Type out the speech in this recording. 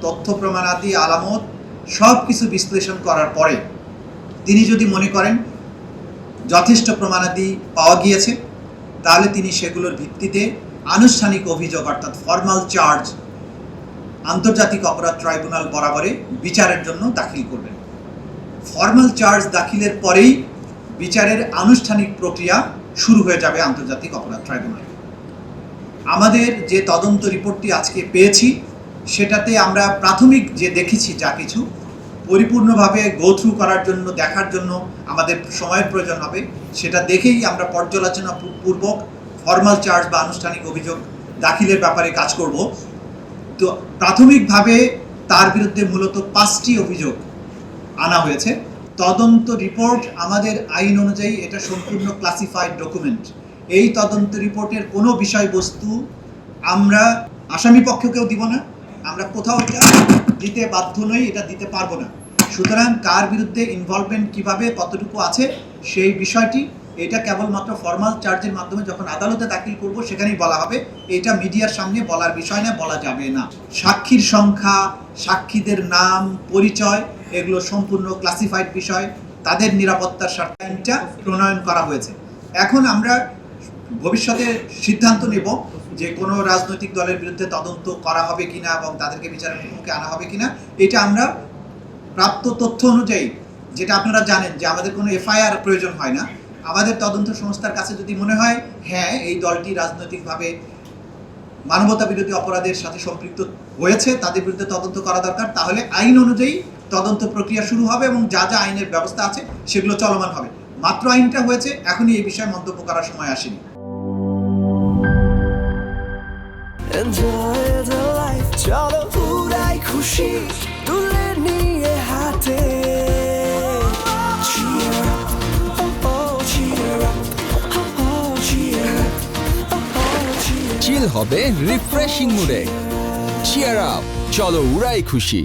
তথ্য প্রমাণাদি আলামত সব কিছু বিশ্লেষণ করার পরে তিনি যদি মনে করেন যথেষ্ট প্রমাণাদি পাওয়া গিয়েছে তাহলে তিনি সেগুলোর ভিত্তিতে আনুষ্ঠানিক অভিযোগ অর্থাৎ ফর্মাল চার্জ আন্তর্জাতিক অপরাধ ট্রাইব্যুনাল বরাবরে বিচারের জন্য দাখিল করবেন। ফর্মাল চার্জ দাখিলের পরেই বিচারের আনুষ্ঠানিক প্রক্রিয়া শুরু হয়ে যাবে আন্তর্জাতিক অপরাধ ট্রাইব্যুনালে। আমাদের যে তদন্ত রিপোর্টটি আজকে পেয়েছি সেটাতে আমরা প্রাথমিক যে দেখেছি যা কিছু পরিপূর্ণভাবে গো থ্রু করার জন্য দেখার জন্য আমাদের সময়ের প্রয়োজন হবে, সেটা দেখেই আমরা পর্যালোচনা পূর্বক ফর্মাল চার্জ বা আনুষ্ঠানিক অভিযোগ দাখিলের ব্যাপারে কাজ করব। তো প্রাথমিকভাবে তার বিরুদ্ধে মূলত 5টি অভিযোগ আনা হয়েছে। তদন্ত রিপোর্ট আমাদের আইন অনুযায়ী এটা সম্পূর্ণ ক্লাসিফাইড ডকুমেন্ট। এই তদন্ত রিপোর্টের কোনো বিষয়বস্তু আমরা আসামি পক্ষকেও দিব না, আমরা কোথাও এটা দিতে বাধ্য নই, এটা দিতে পারবো না। সুতরাং কার বিরুদ্ধে ইনভলভমেন্ট কিভাবে কতটুকু আছে সেই বিষয়টি এটা কেবলমাত্র ফর্মাল চার্জের মাধ্যমে যখন আদালতে দাখিল করব সেখানেই বলা হবে। এটা মিডিয়ার সামনে বলার বিষয় না, বলা যাবে না। সাক্ষীর সংখ্যা, সাক্ষীদের নাম, পরিচয় এগুলো সম্পূর্ণ ক্লাসিফাইড বিষয়। তাদের নিরাপত্তার স্বার্থে আইনটা প্রণয়ন করা হয়েছে। এখন আমরা ভবিষ্যতে সিদ্ধান্ত নেব যে কোনো রাজনৈতিক দলের বিরুদ্ধে তদন্ত করা হবে কিনা এবং তাদেরকে বিচারের মুখোমুখি আনা হবে কিনা। এটা আমরা প্রাপ্ত তথ্য অনুযায়ী, যেটা আপনারা জানেন যে আমাদের কোনো এফআইআর প্রয়োজন হয় না। আমাদের তদন্ত সংস্থার কাছে যদি মনে হয় হ্যাঁ এই দলটি রাজনৈতিকভাবে মানবতা বিরোধী অপরাধের সাথে সম্পৃক্ত হয়েছে, তাদের বিরুদ্ধে তদন্ত করা দরকার, তাহলে আইন অনুযায়ী তদন্ত প্রক্রিয়া শুরু হবে এবং যা যা আইনের ব্যবস্থা আছে সেগুলো চলমান হবে। মাত্র আইনটা হয়েছে, এখনই এই বিষয়ে মন্তব্য করার সময় আসেনি। Enjoy the life, চলো উড়াই খুশি তুলে নিয়ে হাতে। Cheer up, oh oh, cheer up, oh oh, cheer up, oh oh, cheer up. চিল হবে রিফ্রেশিং মুডে। চিয়ার আপ, চলো উড়াই খুশি।